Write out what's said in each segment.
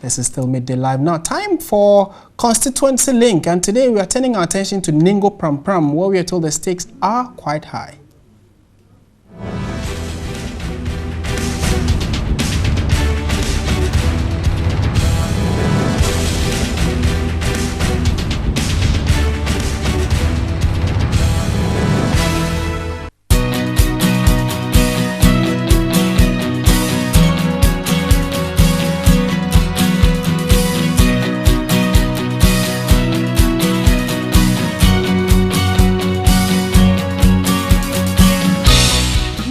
This is still Midday Live. Now, time for Constituency Link. And today we are turning our attention to Ningo Prampram, where we are told the stakes are quite high.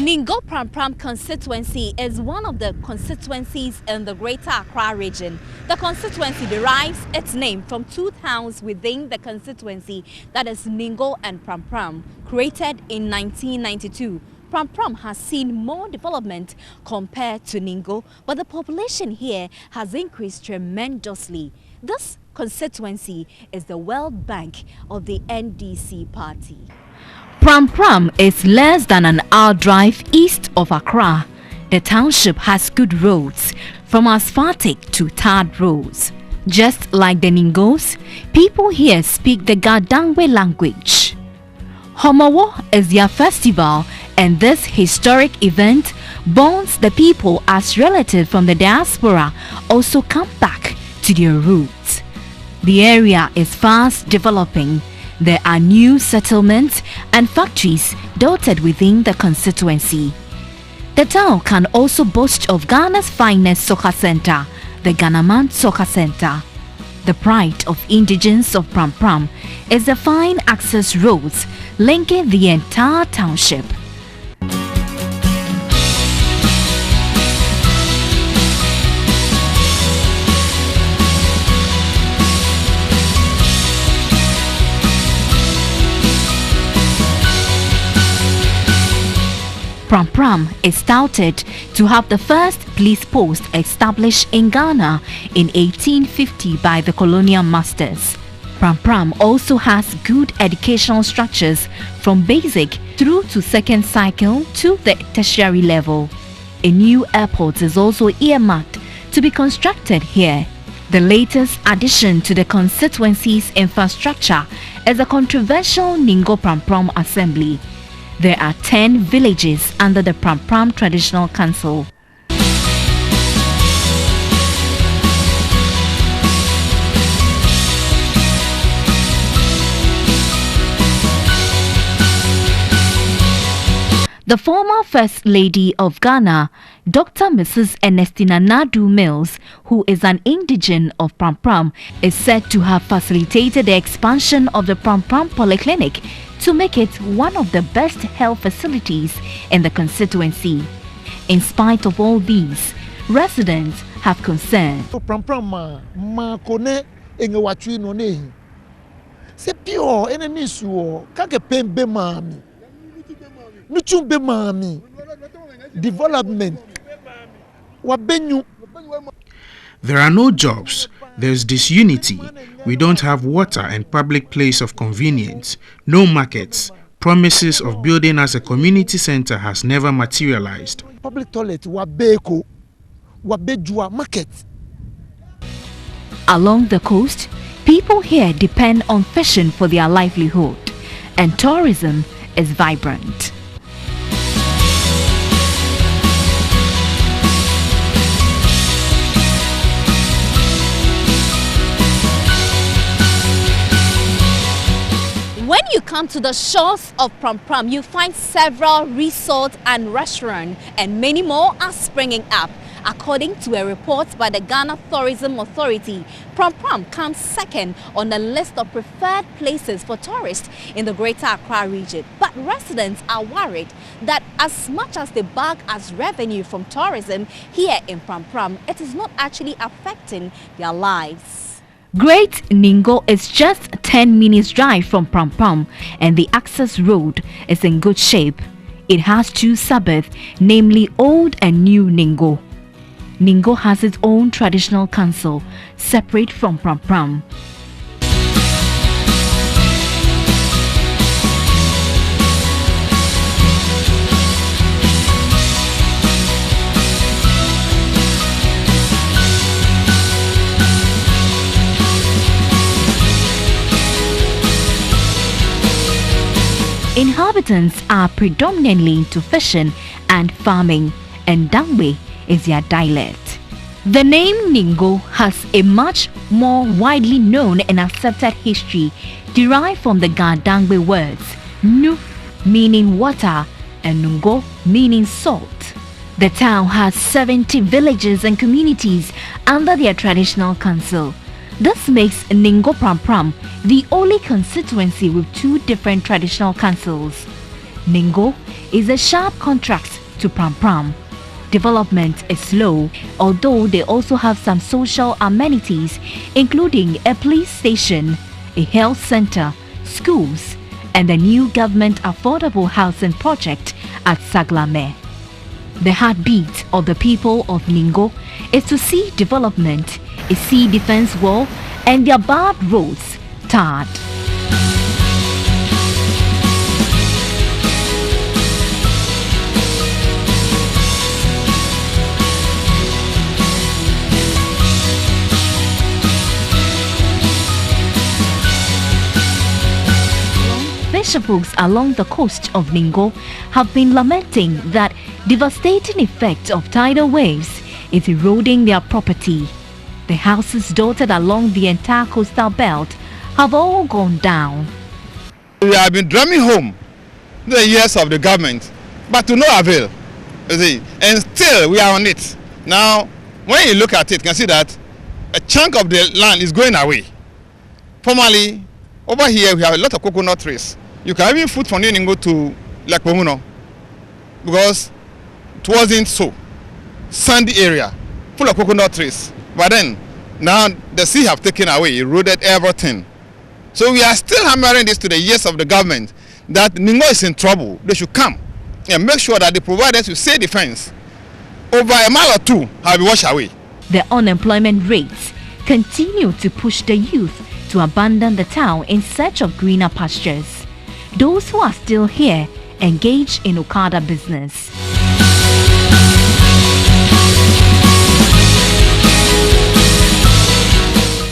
Ningo Prampram constituency is one of the constituencies in the Greater Accra region. The constituency derives its name from two towns within the constituency, that is Ningo and Prampram, created in 1992. Prampram has seen more development compared to Ningo, but the population here has increased tremendously. This constituency is the World Bank of the NDC party. Prampram is less than an hour drive east of Accra. The township has good roads, from asphaltic to tarred roads. Just like the Ningos, people here speak the Gadangwe language. Homowo is their festival, and this historic event bonds the people as relatives from the diaspora also come back to their roots. The area is fast developing. There are new settlements and factories dotted within the constituency. The town can also boast of Ghana's finest soccer center, the Ghanaman Soccer Center. The pride of indigents of Prampram is the fine access roads linking the entire township. Prampram is touted to have the first police post established in Ghana in 1850 by the colonial masters. Prampram also has good educational structures from basic through to second cycle to the tertiary level. A new airport is also earmarked to be constructed here. The latest addition to the constituency's infrastructure is the controversial Ningo Prampram Assembly. There are 10 villages under the Prampram Traditional Council. The former First Lady of Ghana, Dr. Mrs. Ernestina Nadu Mills, who is an indigene of Prampram, is said to have facilitated the expansion of the Prampram Polyclinic to make it one of the best health facilities in the constituency. In spite of all these, residents have concern. Development. There are no jobs. There's disunity. We don't have water and public place of convenience. No markets. Promises of building as a community center has never materialized. Public toilet wabeko wabejua market. Along the coast, people here depend on fishing for their livelihood, and tourism is vibrant. When you come to the shores of Prampram, you find several resorts and restaurants, and many more are springing up. According to a report by the Ghana Tourism Authority, Prampram comes second on the list of preferred places for tourists in the Greater Accra region. But residents are worried that as much as they bag as revenue from tourism here in Prampram, it is not actually affecting their lives. Great Ningo is just 10 minutes drive from Prampram, and the access road is in good shape. It has two suburbs, namely Old and New Ningo. Ningo has its own traditional council, separate from Prampram. Inhabitants are predominantly into fishing and farming, and Dangbe is their dialect. The name Ningo has a much more widely known and accepted history derived from the Dangbe words Nu meaning water and Nungo meaning salt. The town has 70 villages and communities under their traditional council. This makes Ningo Prampram the only constituency with two different traditional councils. Ningo is a sharp contrast to Prampram. Development is slow, although they also have some social amenities, including a police station, a health center, schools, and a new government affordable housing project at Saglame. The heartbeat of the people of Ningo is to see development, a sea defense wall, and their bad roads tarred. Fisherfolks along the coast of Ningo have been lamenting that devastating effect of tidal waves is eroding their property. The houses dotted along the entire coastal belt have all gone down. We have been drumming home the years of the government, but to no avail. You see, and still we are on it. Now, when you look at it, you can see that a chunk of the land is going away. Formerly, over here we have a lot of coconut trees. You can even foot from Ningo to Lakpomuno because it wasn't so. Sandy area, full of coconut trees. But then, now the sea have taken away, eroded everything. So we are still hammering this to the years of the government that Ningo is in trouble. They should come and make sure that they provide us with safe defense. Over a mile or two have been washed away. The unemployment rates continue to push the youth to abandon the town in search of greener pastures. Those who are still here engage in Okada business.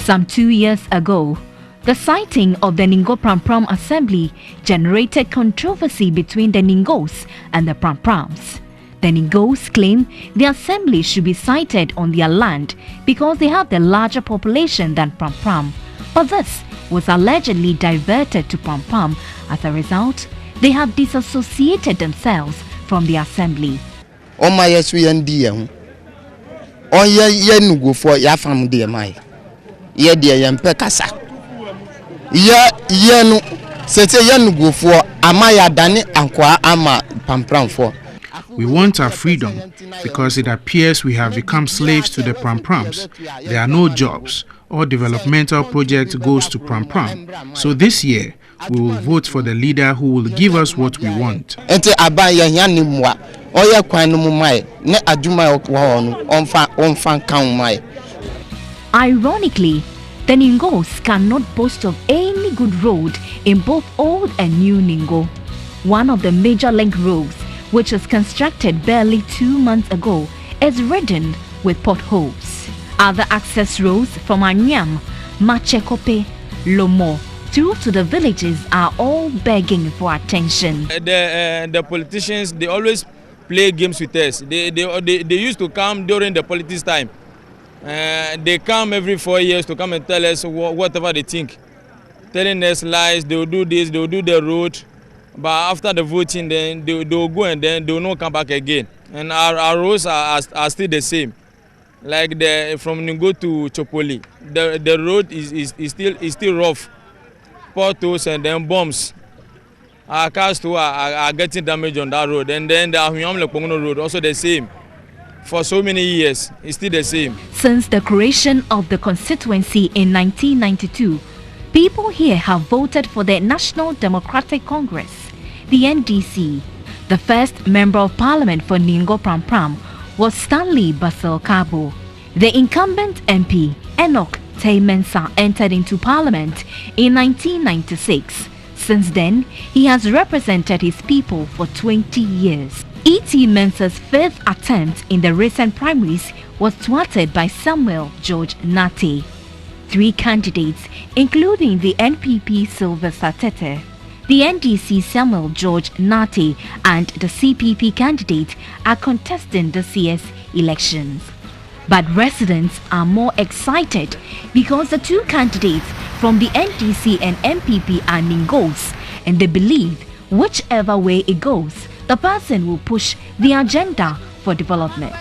Some 2 years ago, the sighting of the Ningo Prampram assembly generated controversy between the Ningos and the Pramprams. The Ningos claim the assembly should be sited on their land because they have the larger population than Prampram. But this was allegedly diverted to Prampram. As a result, they have disassociated themselves from the assembly. We want our freedom because it appears we have become slaves to the Pramprams. There are no jobs. All developmental projects goes to Prampram. So this year, we will vote for the leader who will give us what we want. Ironically, the Ningos cannot boast of any good road in both old and new Ningo. One of the major link roads, which was constructed barely 2 months ago, is ridden with potholes. Other access roads from Anyam, Machekope, Lomo through to the villages are all begging for attention. The politicians, they always play games with us. They used to come during the politics time. They come every 4 years to come and tell us whatever they think. Telling us lies, they will do this, they will do the road. But after the voting, then they will go and then they will not come back again. And our roads are still the same. Like from Ningo to Chopoli, the road is still rough. Potholes and then bombs. Our cars too are getting damaged on that road. And then the Ahuyam-Lekpongono road also the same. For so many years, it's still the same. Since the creation of the constituency in 1992, people here have voted for the National Democratic Congress, the NDC. The first member of parliament for Ningo Prampram was Stanley Basil Kabo. The incumbent MP, Enoch Teimensa, entered into parliament in 1996. Since then, he has represented his people for 20 years. E.T. Mensa's fifth attempt in the recent primaries was thwarted by Samuel George Nate. 3 candidates, including the NPP Sylvester Tete, The NDC Samuel George Nate and the CPP candidate are contesting this year's elections. But residents are more excited because the two candidates from the NDC and MPP are Ningos, and they believe whichever way it goes, the person will push the agenda for development.